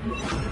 Levioso!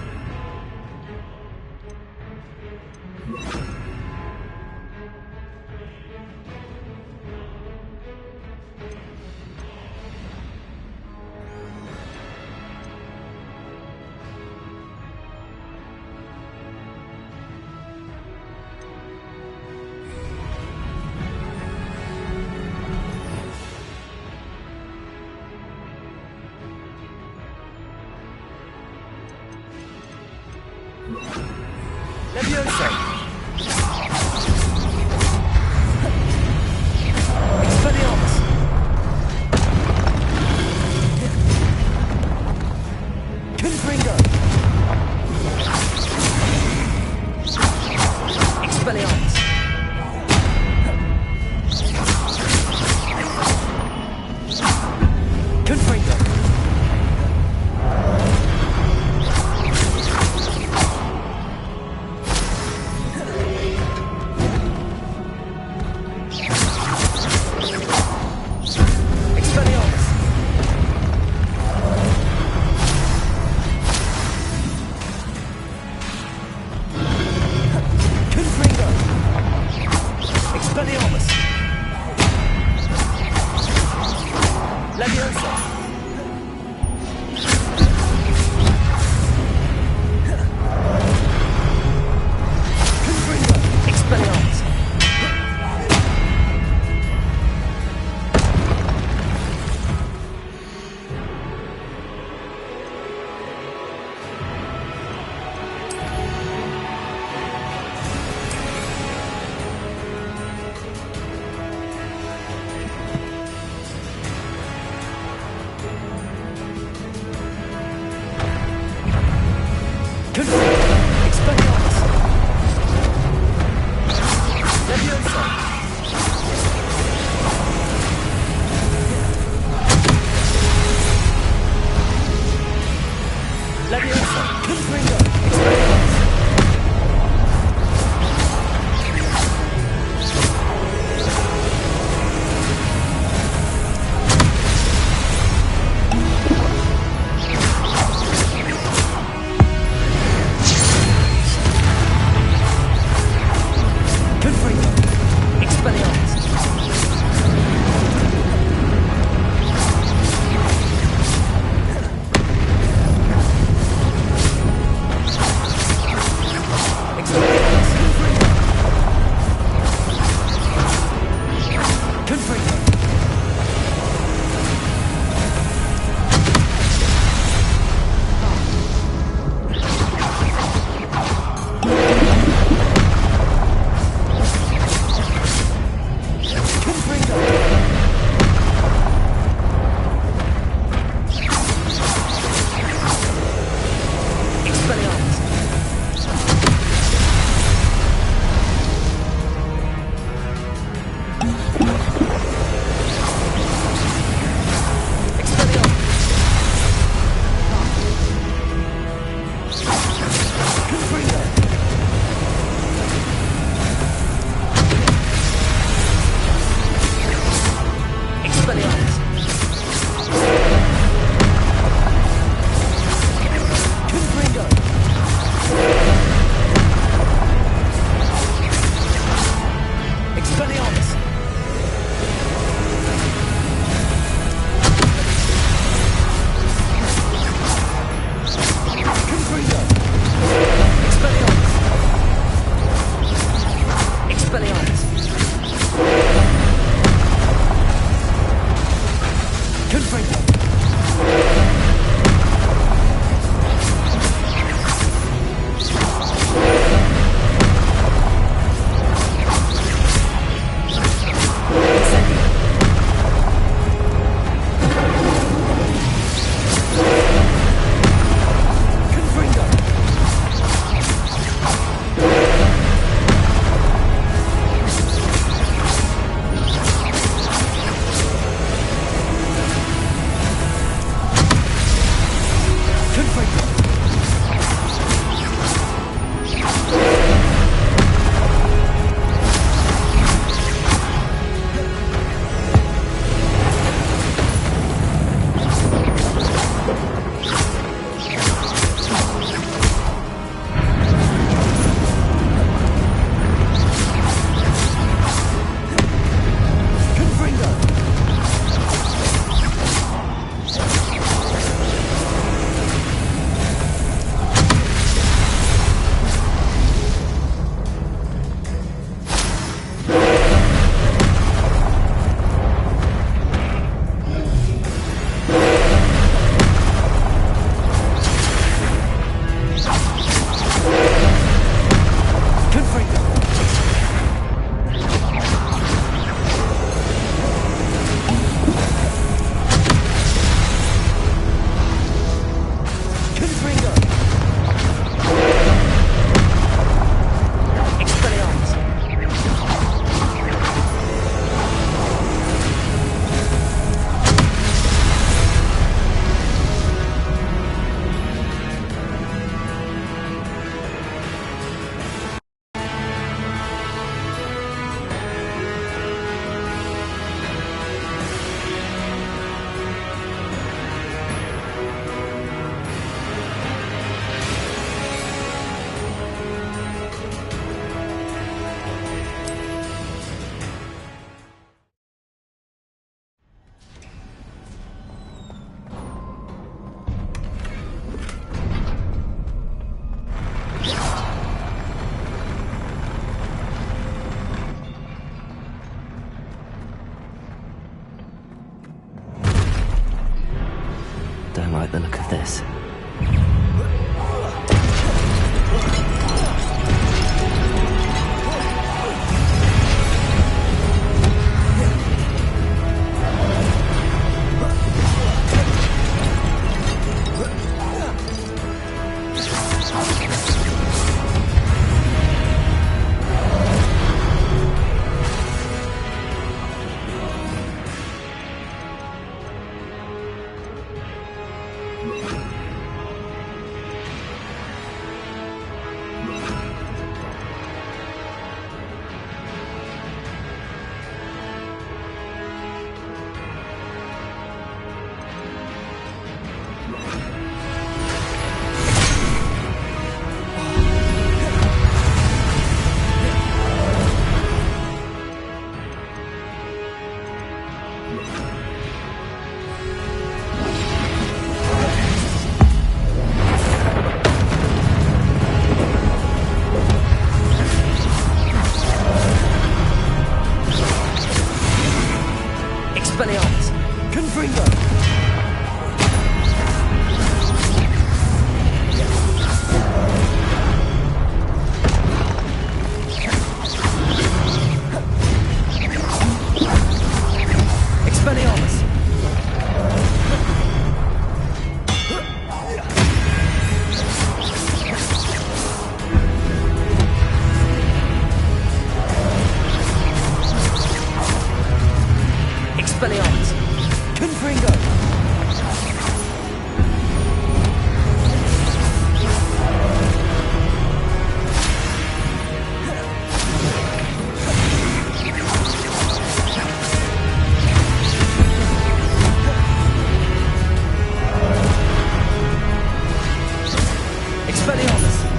Expelliarmus!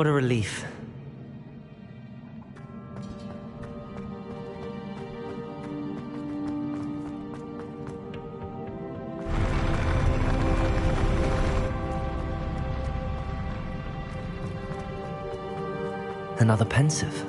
What a relief. Another pensive.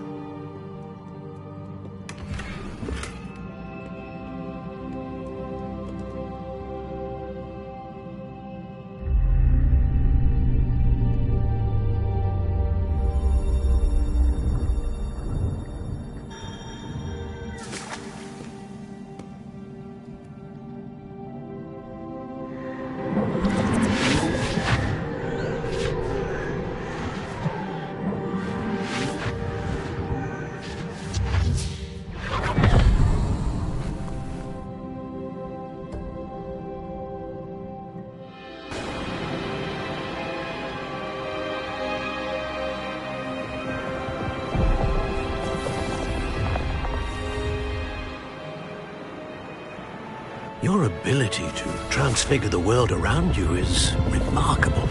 Your ability to transfigure the world around you is remarkable.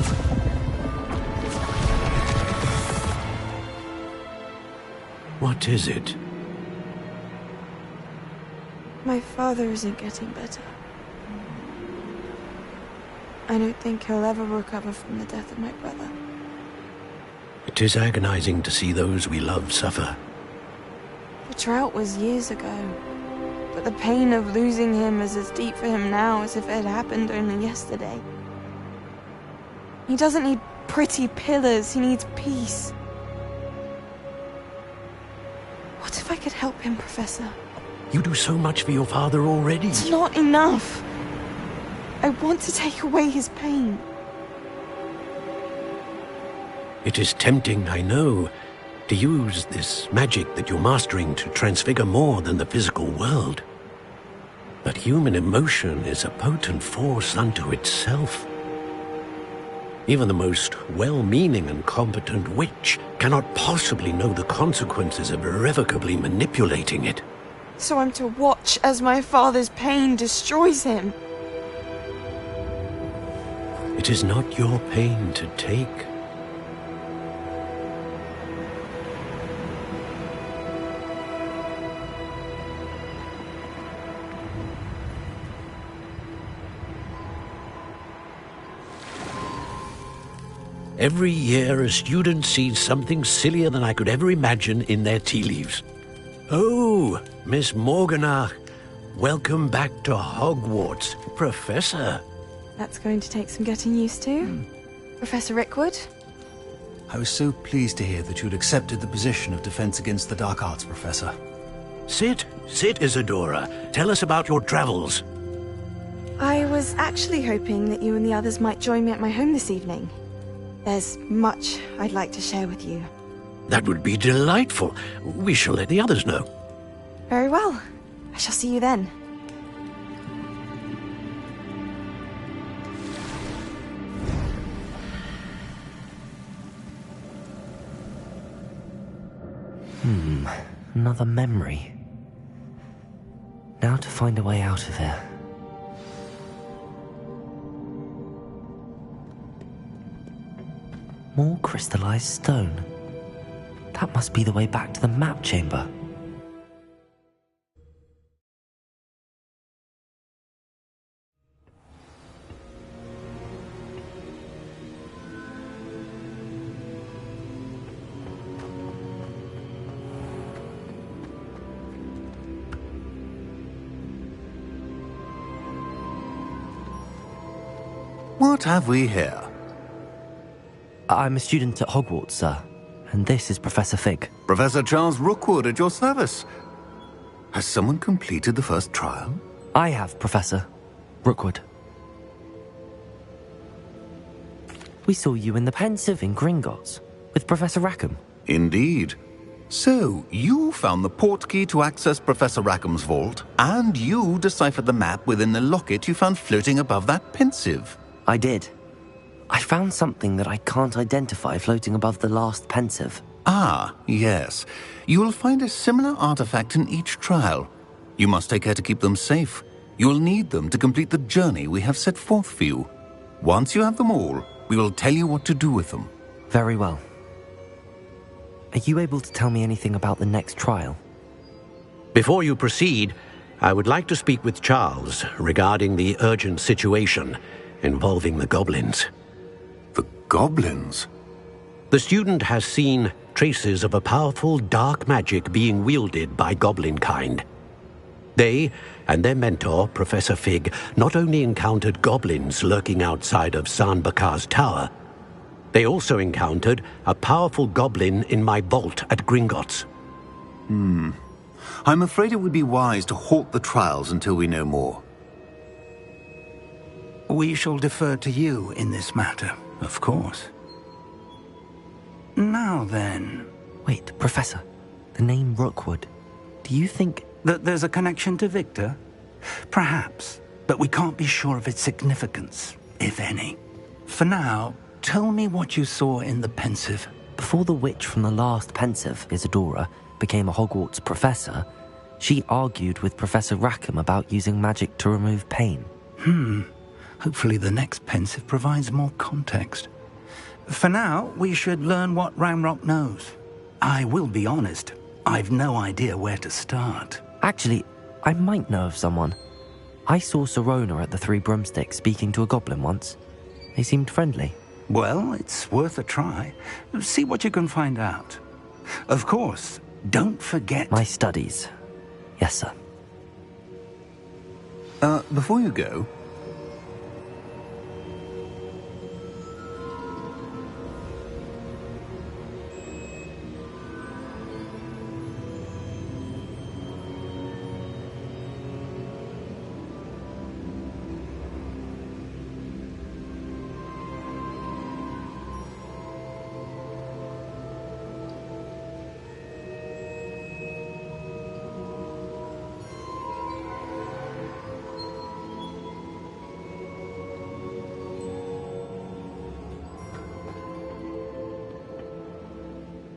What is it? My father isn't getting better. I don't think he'll ever recover from the death of my brother. It is agonizing to see those we love suffer. The drought was years ago, but the pain of losing him is as deep for him now as if it had happened only yesterday. He doesn't need pretty pillars, he needs peace. What if I could help him, Professor? You do so much for your father already. It's not enough. I want to take away his pain. It is tempting, I know, to use this magic that you're mastering to transfigure more than the physical world. But human emotion is a potent force unto itself. Even the most well-meaning and competent witch cannot possibly know the consequences of irrevocably manipulating it. So I'm to watch as my father's pain destroys him. It is not your pain to take. Every year, a student sees something sillier than I could ever imagine in their tea leaves. Oh, Miss Morganach, welcome back to Hogwarts, Professor. That's going to take some getting used to. Professor Rickwood? I was so pleased to hear that you'd accepted the position of Defense Against the Dark Arts, Professor. Sit, Isadora. Tell us about your travels. I was actually hoping that you and the others might join me at my home this evening. There's much I'd like to share with you. That would be delightful. We shall let the others know. Very well. I shall see you then. Another memory. Now to find a way out of here. More crystallized stone. That must be the way back to the map chamber. What have we here? I'm a student at Hogwarts, sir. And this is Professor Fig. Professor Charles Rookwood at your service. Has someone completed the first trial? I have, Professor Rookwood. We saw you in the Pensive in Gringotts with Professor Rackham. Indeed. So, you found the portkey to access Professor Rackham's vault, and you deciphered the map within the locket you found floating above that Pensive. I did. I found something that I can't identify floating above the last Pensive. Ah, yes. You will find a similar artifact in each trial. You must take care to keep them safe. You will need them to complete the journey we have set forth for you. Once you have them all, we will tell you what to do with them. Very well. Are you able to tell me anything about the next trial? Before you proceed, I would like to speak with Charles regarding the urgent situation involving the goblins. The goblins? The student has seen traces of a powerful dark magic being wielded by goblin kind. They and their mentor, Professor Fig, not only encountered goblins lurking outside of San Bakar's tower, they also encountered a powerful goblin in my vault at Gringotts. I'm afraid it would be wise to halt the trials until we know more. We shall defer to you in this matter, of course. Now then... Wait, Professor. The name Rookwood. Do you think... that there's a connection to Victor? Perhaps, but we can't be sure of its significance, if any. For now, tell me what you saw in the Pensive. Before the witch from the last Pensive, Isadora, became a Hogwarts professor, She argued with Professor Rackham about using magic to remove pain. Hopefully the next pensive provides more context. For now, we should learn what Ramrock knows. I will be honest, I've no idea where to start. Actually, I might know of someone. I saw Sirona at the Three Broomsticks speaking to a goblin once. They seemed friendly. Well, it's worth a try. See what you can find out. Of course, don't forget... My studies. Yes, sir. Before you go...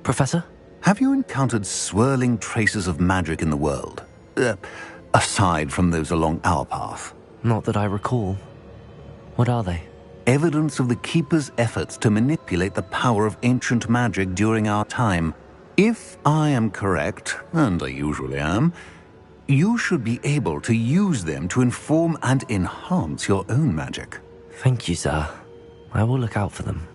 Professor? Have you encountered swirling traces of magic in the world? Aside from those along our path? Not that I recall. What are they? Evidence of the Keeper's efforts to manipulate the power of ancient magic during our time. If I am correct, and I usually am, you should be able to use them to inform and enhance your own magic. Thank you, sir. I will look out for them.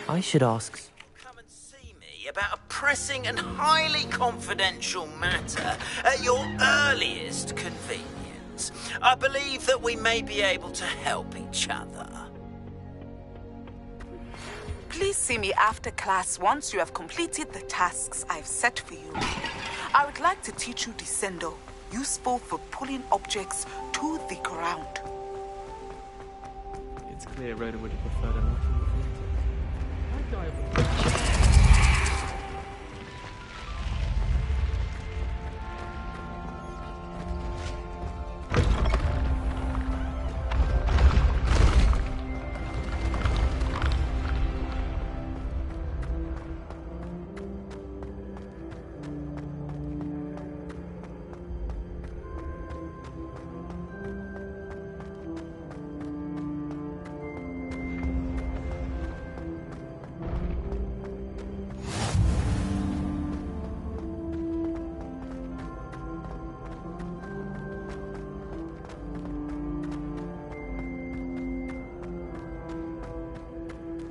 I should ask... Come and see me about a pressing and highly confidential matter at your earliest convenience. I believe that we may be able to help each other. Please see me after class once you have completed the tasks I've set for you. I would like to teach you Descendo. useful for pulling objects to the ground. It's clear Rhoda would have preferred a lot in the theatre. I'd die of the...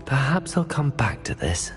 Perhaps I'll come back to this.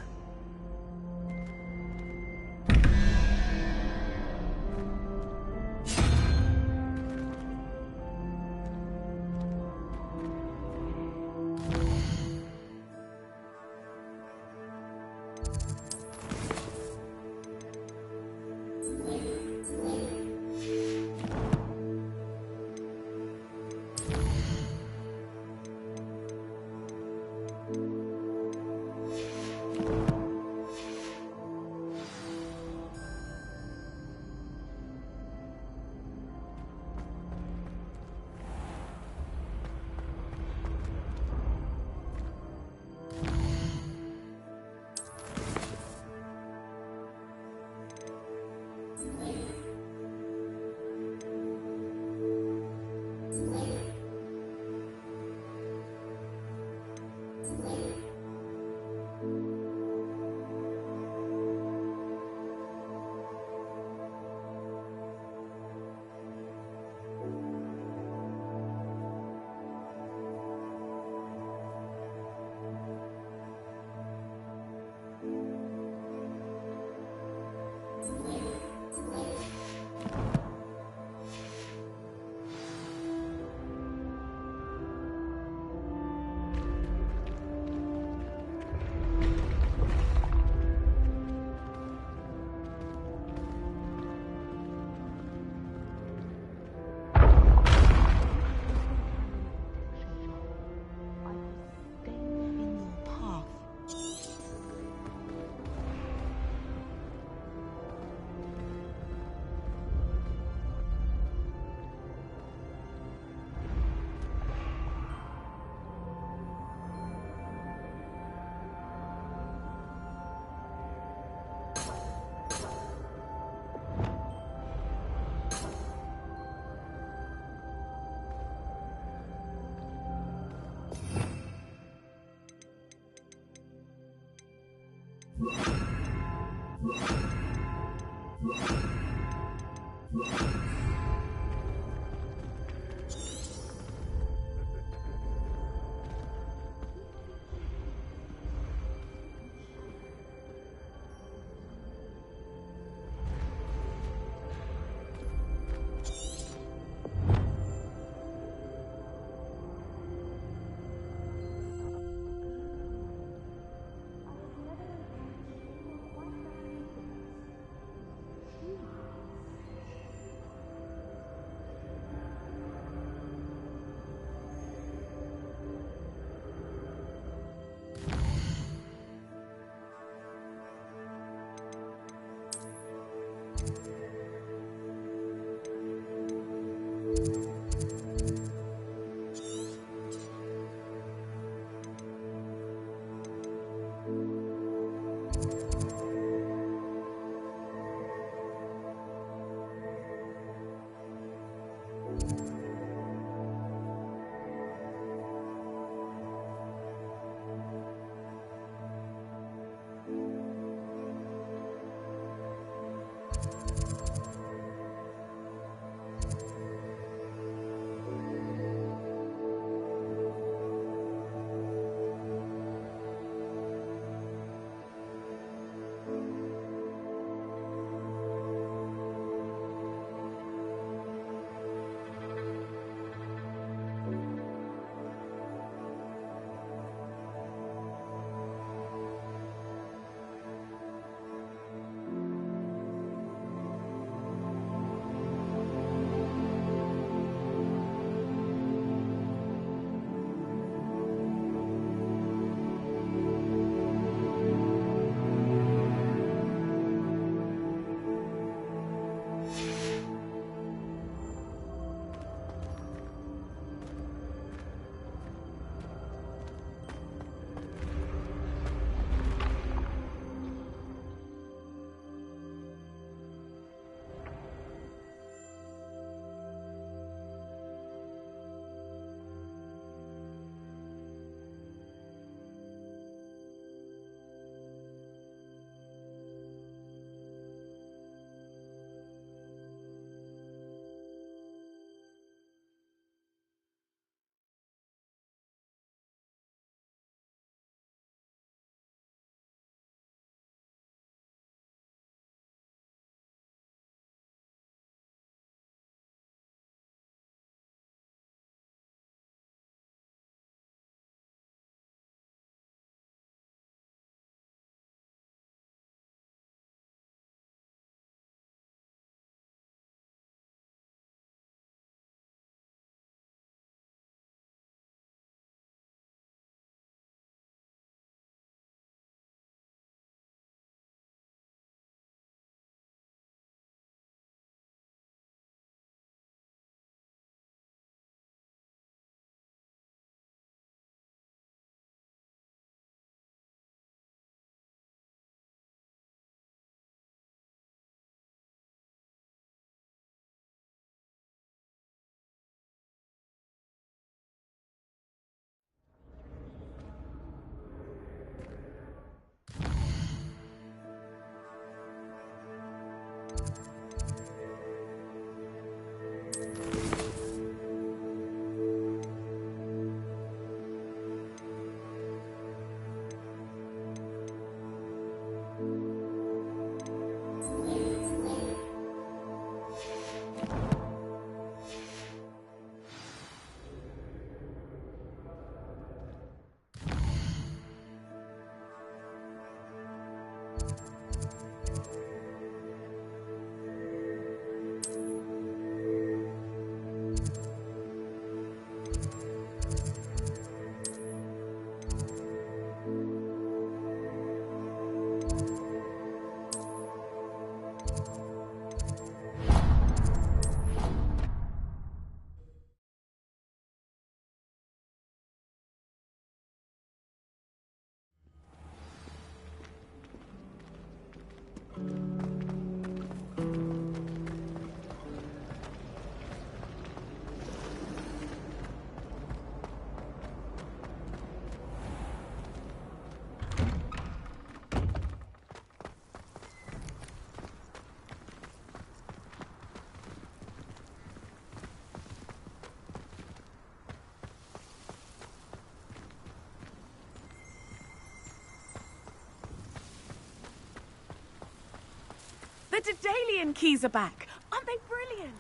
The Daedalian keys are back. Aren't they brilliant?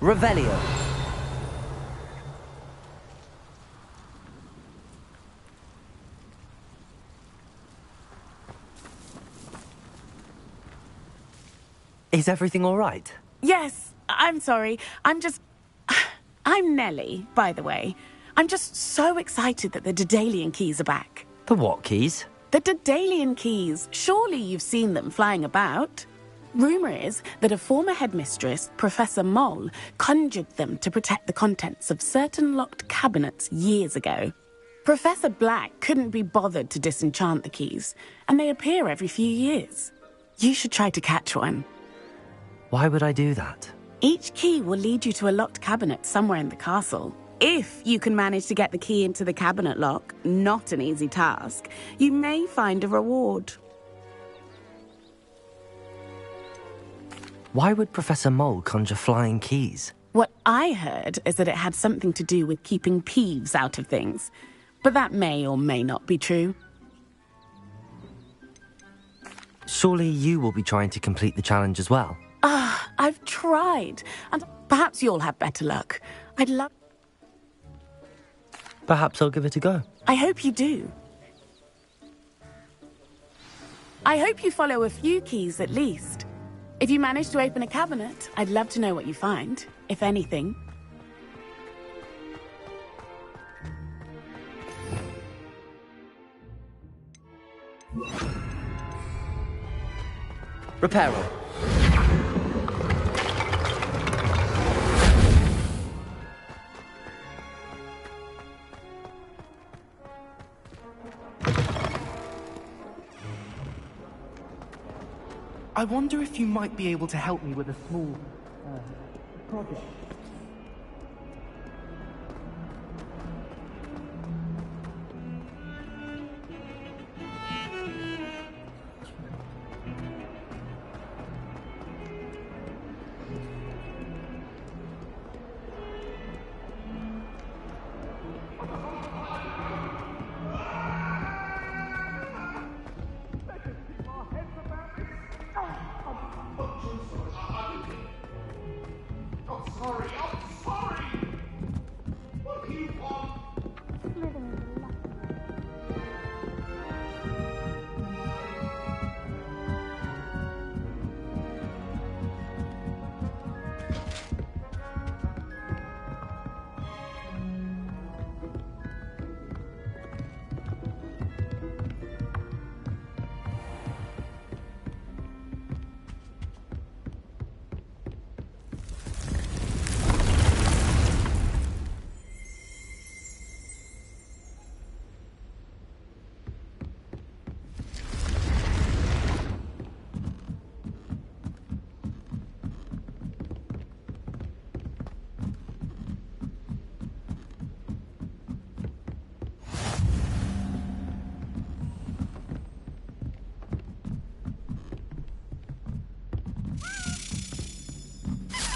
Revelio. Is everything all right? Yes, I'm sorry. I'm Nellie, by the way. I'm just so excited that the Daedalian keys are back. The what keys? The Daedalian keys. Surely you've seen them flying about. Rumour is that a former headmistress, Professor Moll, conjured them to protect the contents of certain locked cabinets years ago. Professor Black couldn't be bothered to disenchant the keys, and they appear every few years. You should try to catch one. Why would I do that? Each key will lead you to a locked cabinet somewhere in the castle. If you can manage to get the key into the cabinet lock, not an easy task, you may find a reward. Why would Professor Moll conjure flying keys? What I heard is that it had something to do with keeping Peeves out of things. But that may or may not be true. Surely you will be trying to complete the challenge as well. I've tried, and perhaps you'll have better luck. I'd love... Perhaps I'll give it a go. I hope you do. I hope you follow a few keys at least. If you manage to open a cabinet, I'd love to know what you find, if anything. Reparo. I wonder if you might be able to help me with a small project.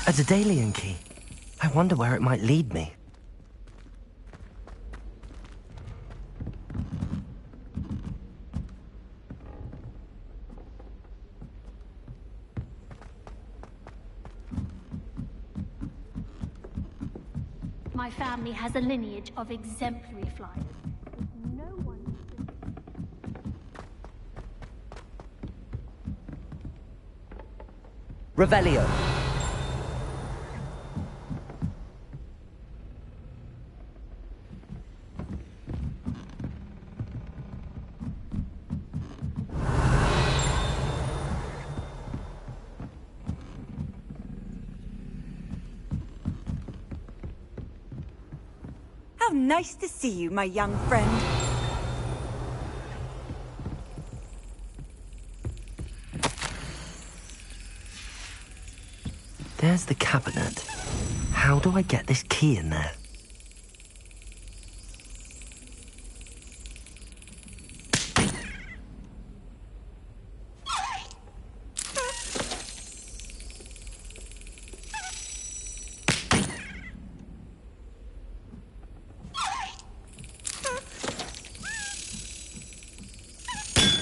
A Daedalian key. I wonder where it might lead me. My family has a lineage of exemplary flyers. No one... Revelio. How nice to see you, my young friend. There's the cabinet. How do I get this key in there?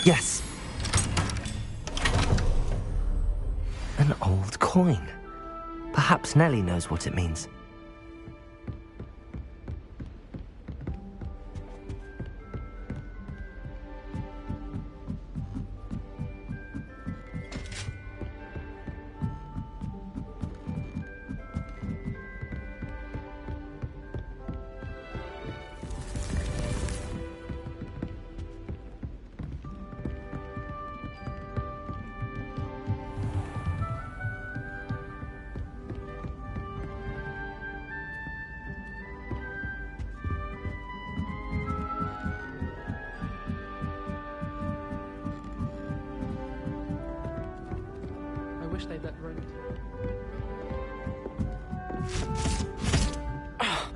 Yes. An old coin. Perhaps Nellie knows what it means. I wish they'd let Rome.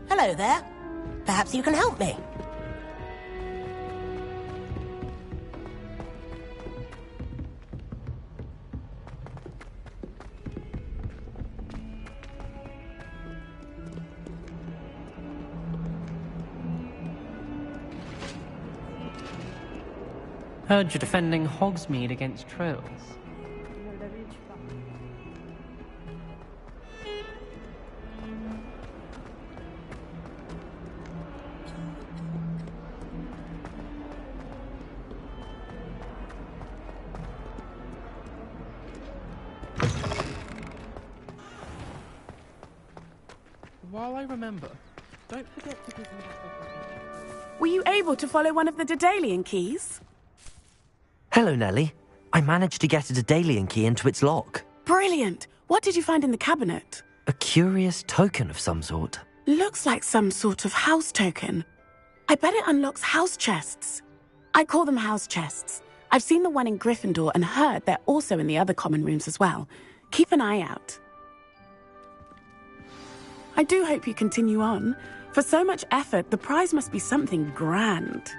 Hello there. Perhaps you can help me. Heard you're defending Hogsmeade against trolls. While I remember, don't forget to give me that. Were you able to follow one of the Daedalian keys? Hello, Nellie. I managed to get a Daedalian key into its lock. Brilliant! What did you find in the cabinet? A curious token of some sort. Looks like some sort of house token. I bet it unlocks house chests. I call them house chests. I've seen the one in Gryffindor and heard they're also in the other common rooms as well. Keep an eye out. I do hope you continue on. For so much effort, the prize must be something grand.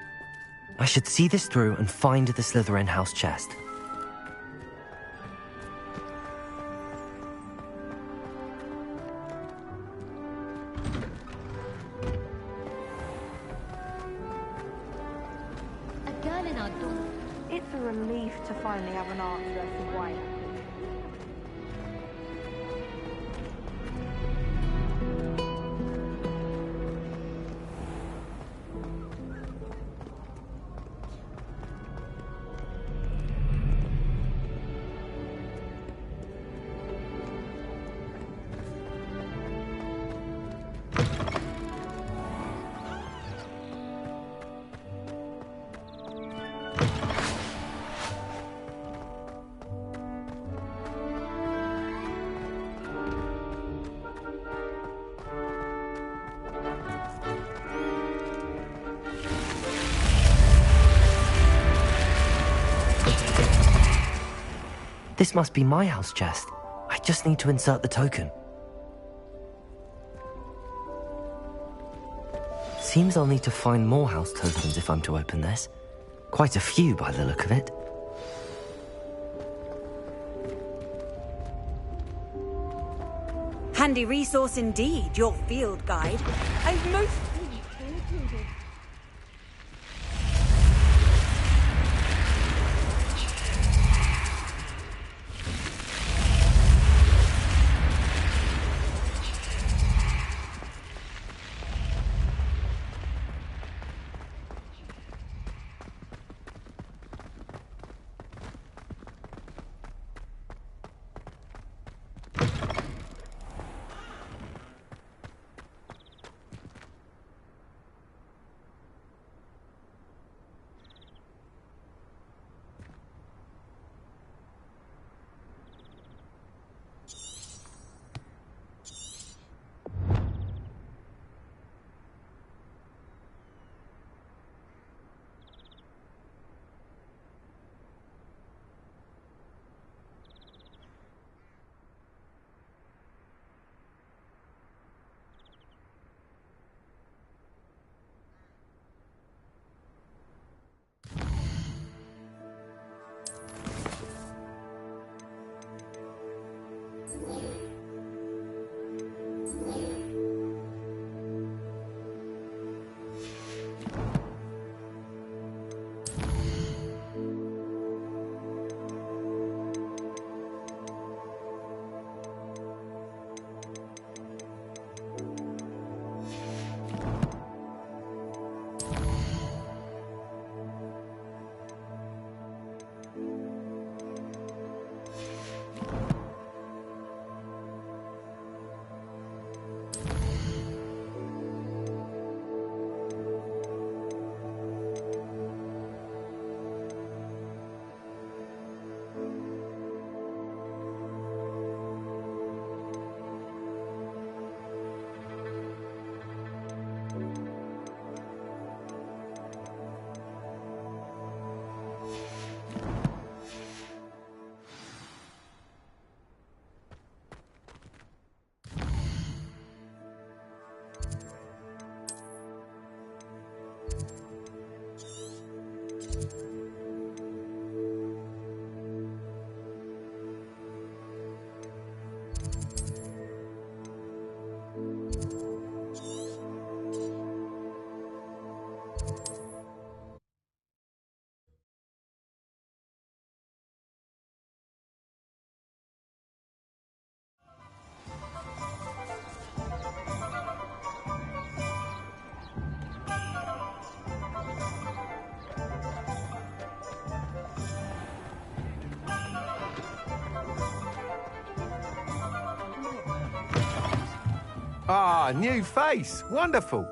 I should see this through and find the Slytherin house chest. A girl in our dorm. It's a relief to finally have an answer as to why. This must be my house chest. I just need to insert the token. Seems I'll need to find more house tokens if I'm to open this. Quite a few by the look of it. Handy resource indeed, your field guide. I've most... Ah, new face. Wonderful.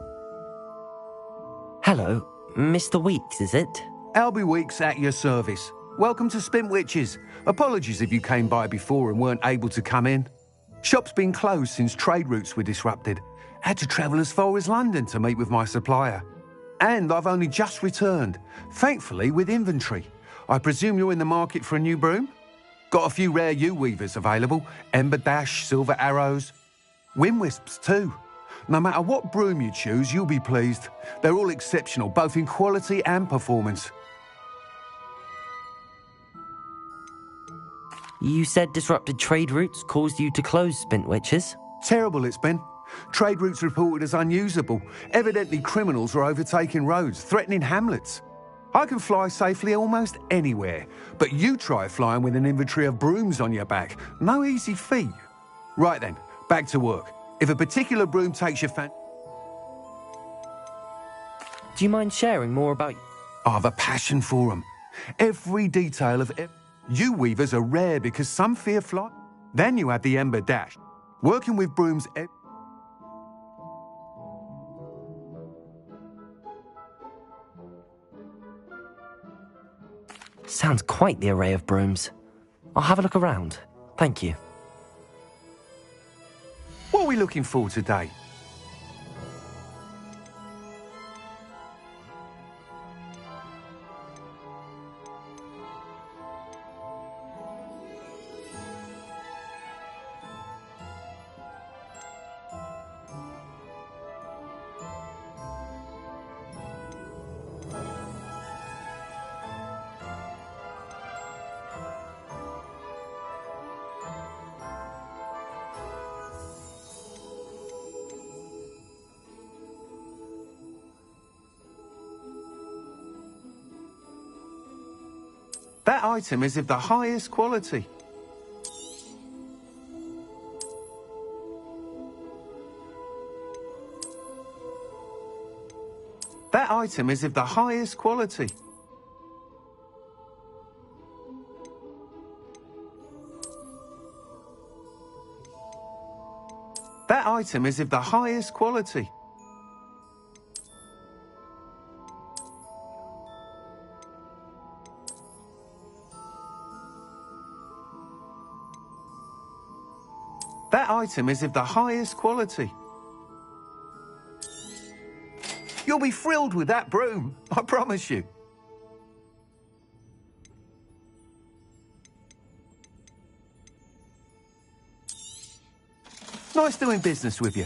Hello, Mr. Weeks, is it? Albie Weeks at your service. Welcome to Spintwitches. Apologies if you came by before and weren't able to come in. Shop's been closed since trade routes were disrupted. Had to travel as far as London to meet with my supplier. And I've only just returned, thankfully with inventory. I presume you're in the market for a new broom? Got a few rare U-weavers available. Ember Dash, Silver Arrows. Wind Wisps too. No matter what broom you choose, you'll be pleased. They're all exceptional, both in quality and performance. You said disrupted trade routes caused you to close Spintwitches? Terrible it's been. Trade routes reported as unusable. Evidently criminals are overtaking roads, threatening hamlets. I can fly safely almost anywhere, but you try flying with an inventory of brooms on your back. No easy feat. Right then, back to work. If a particular broom takes your fancy... Do you mind sharing more about... I have a passion for them. Every detail of... U-weavers are rare because some fear flight. Then you have the Ember Dash. Working with brooms... Sounds quite the array of brooms. I'll have a look around. Thank you. What are we looking for today? That item is of the highest quality. That item is of the highest quality. That item is of the highest quality. That item is of the highest quality. You'll be thrilled with that broom, I promise you. Nice doing business with you.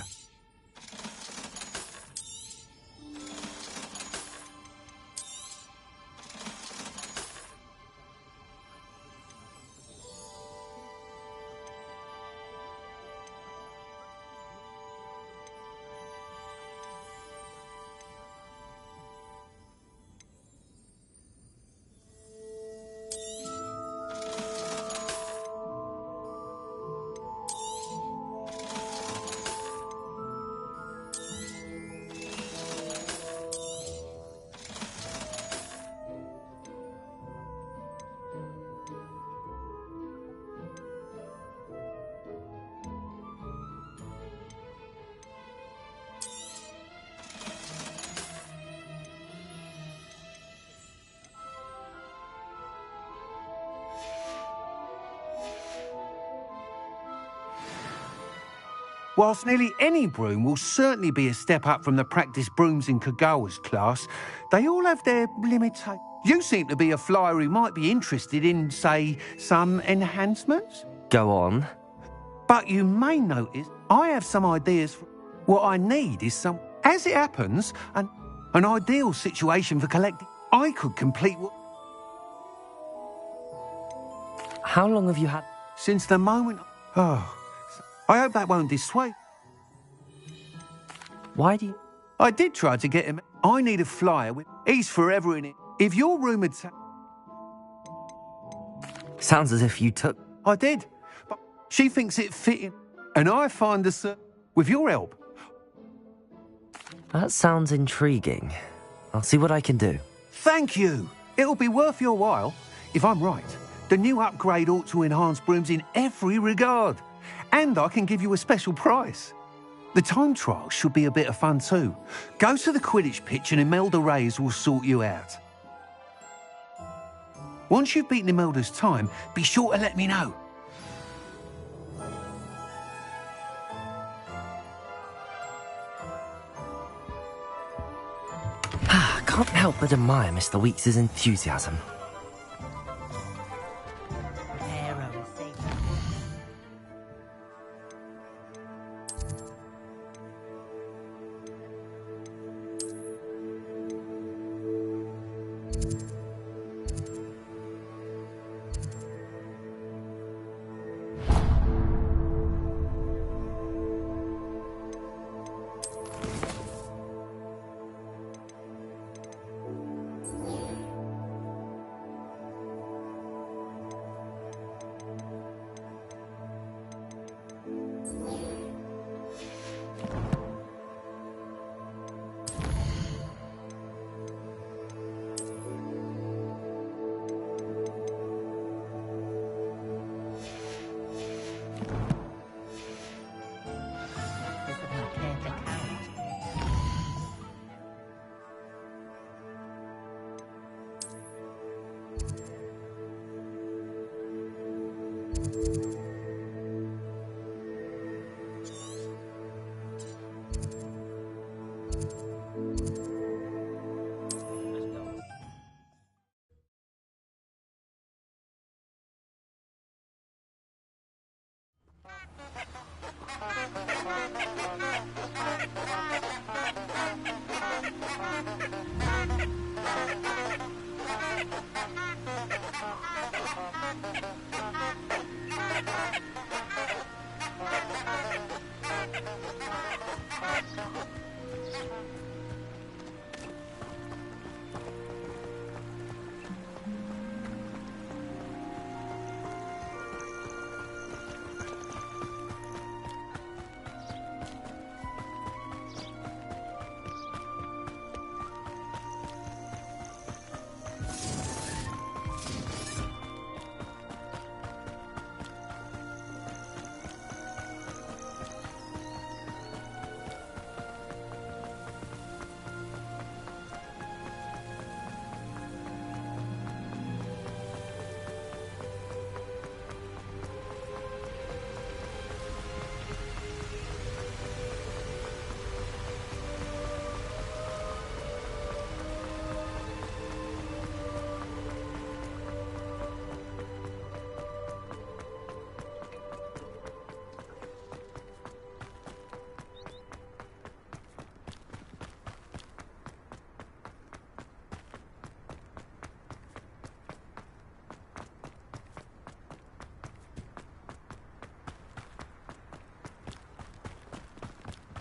Whilst nearly any broom will certainly be a step up from the practice brooms in Kagawa's class, they all have their limitations. You seem to be a flyer who might be interested in, say, some enhancements? Go on. But you may notice I have some ideas. What I need is some... As it happens, an ideal situation for collecting... I could complete what... How long have you had... Since the moment... Oh, I hope that won't dissuade... Why do you... I did try to get him... I need a flyer with... He's forever in it. If your room had... Sounds as if you took... I did. But she thinks it fitting. And I find the... With your help. That sounds intriguing. I'll see what I can do. Thank you. It'll be worth your while. If I'm right, the new upgrade ought to enhance brooms in every regard. And I can give you a special price. The time trial should be a bit of fun too. Go to the Quidditch pitch and Imelda Reyes will sort you out. Once you've beaten Imelda's time, be sure to let me know. Can't help but admire Mr. Weeks' enthusiasm.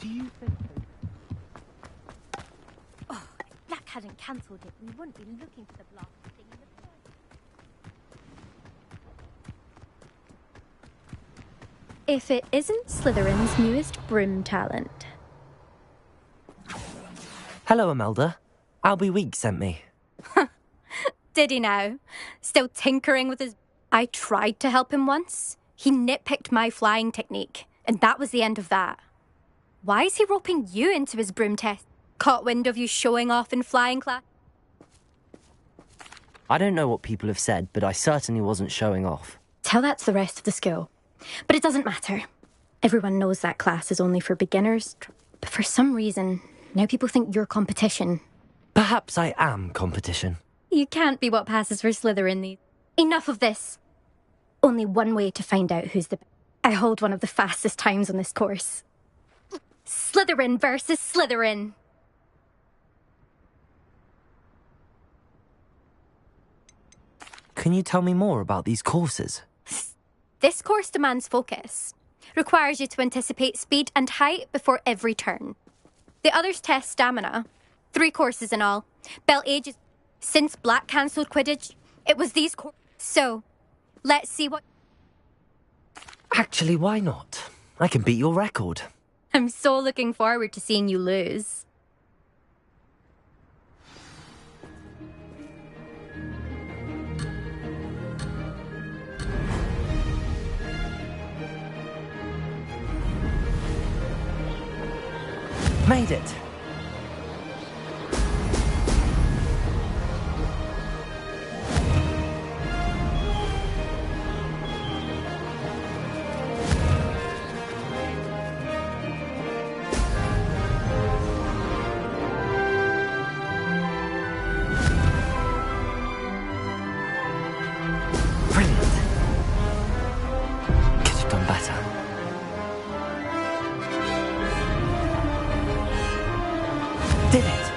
Do you think... Oh, if Black hadn't cancelled it, we wouldn't be looking for the blast thing in the first. If it isn't Slytherin's newest broom talent. Hello, Imelda. Albie Weeks sent me. Did he now? Still tinkering with his... I tried to help him once. He nitpicked my flying technique, and that was the end of that. Why is he roping you into his broom test? Caught wind of you showing off in flying class? I don't know what people have said, but I certainly wasn't showing off. Tell that to the rest of the school. But it doesn't matter. Everyone knows that class is only for beginners. But for some reason, now people think you're competition. Perhaps I am competition. You can't be what passes for Slytherin. Enough of this. Only one way to find out who's the... I hold one of the fastest times on this course. Slytherin versus Slytherin. Can you tell me more about these courses? This course demands focus. Requires you to anticipate speed and height before every turn. The others test stamina. 3 courses in all. Belt ages. Since Black cancelled Quidditch, it was these So, let's see what... Actually, why not? I can beat your record. I'm so looking forward to seeing you lose. Made it! Did it!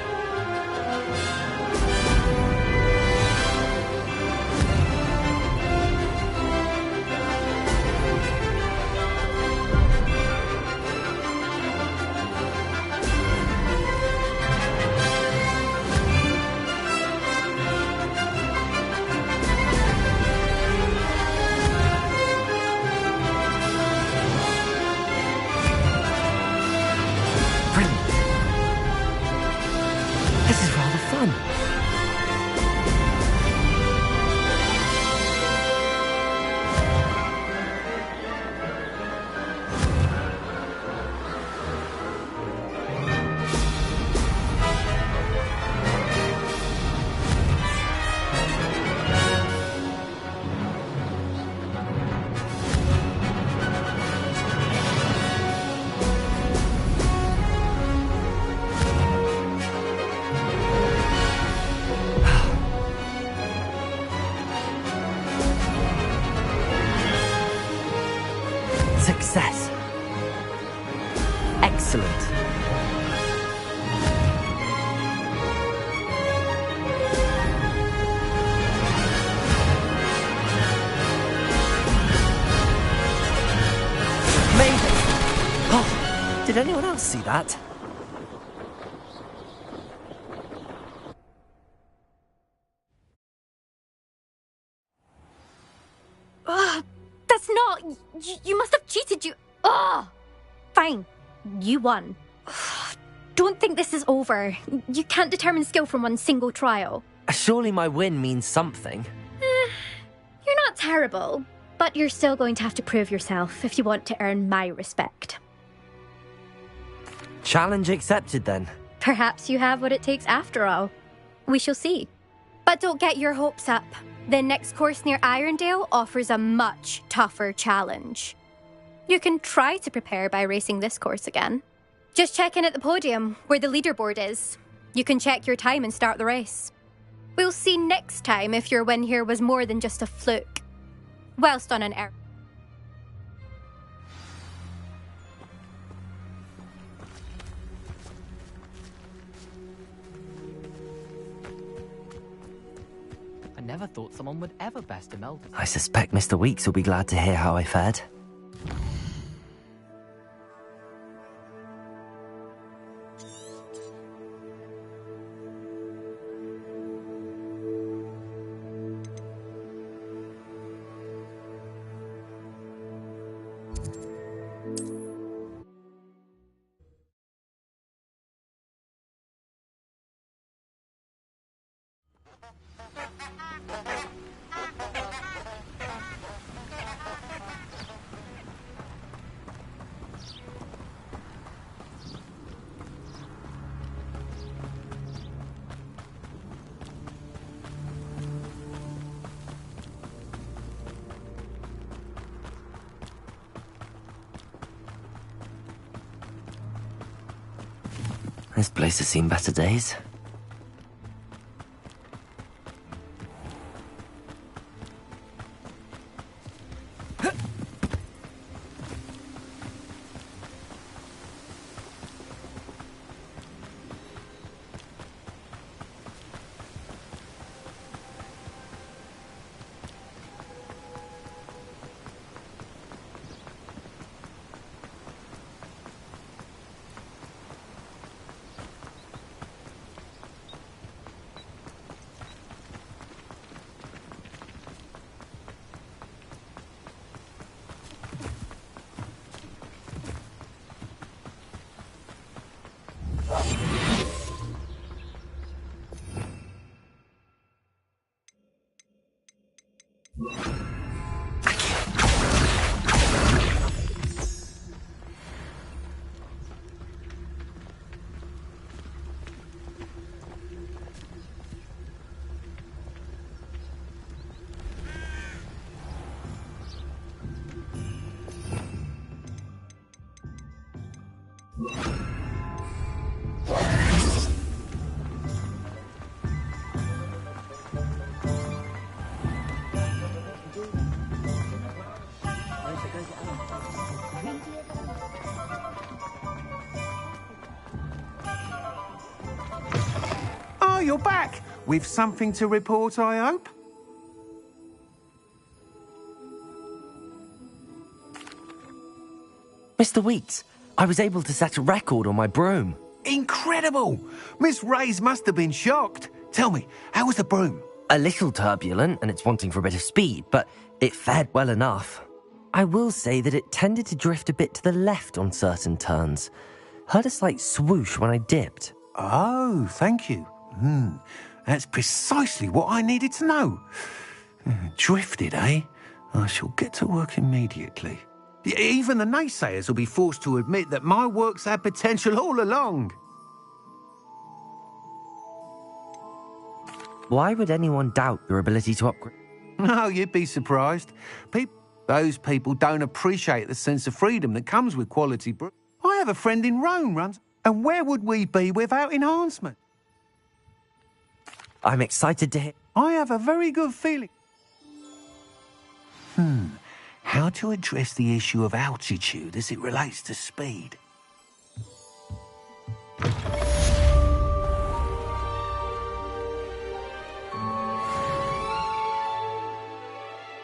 This is rather fun. Success. Excellent. Made it! Oh, did anyone else see that? That's not... You must have cheated, you... Ugh! Fine. You won. Don't think this is over. You can't determine skill from one single trial. Surely my win means something. You're not terrible, but you're still going to have to prove yourself if you want to earn my respect. Challenge accepted, then. Perhaps you have what it takes after all. We shall see. But don't get your hopes up. The next course near Irondale offers a much tougher challenge. You can try to prepare by racing this course again. Just check in at the podium, where the leaderboard is. You can check your time and start the race. We'll see next time if your win here was more than just a fluke. Whilst on an errand. I never thought someone would ever best him elders. I suspect Mr. Weeks will be glad to hear how I fared. This place has seen better days. Oh, you're back! With something to report, I hope? Mr. Weeks, I was able to set a record on my broom. Incredible! Miss Reyes must have been shocked. Tell me, how was the broom? A little turbulent, and it's wanting for a bit of speed, but it fared well enough. I will say that it tended to drift a bit to the left on certain turns. Heard a slight swoosh when I dipped. Oh, thank you. That's precisely what I needed to know. Drifted, eh? I shall get to work immediately. Even the naysayers will be forced to admit that my work's had potential all along. Why would anyone doubt your ability to upgrade? No, you'd be surprised. Those people don't appreciate the sense of freedom that comes with quality brew. I have a friend in Rome runs, and where would we be without enhancement? I'm excited to hear. I have a very good feeling. How to address the issue of altitude as it relates to speed?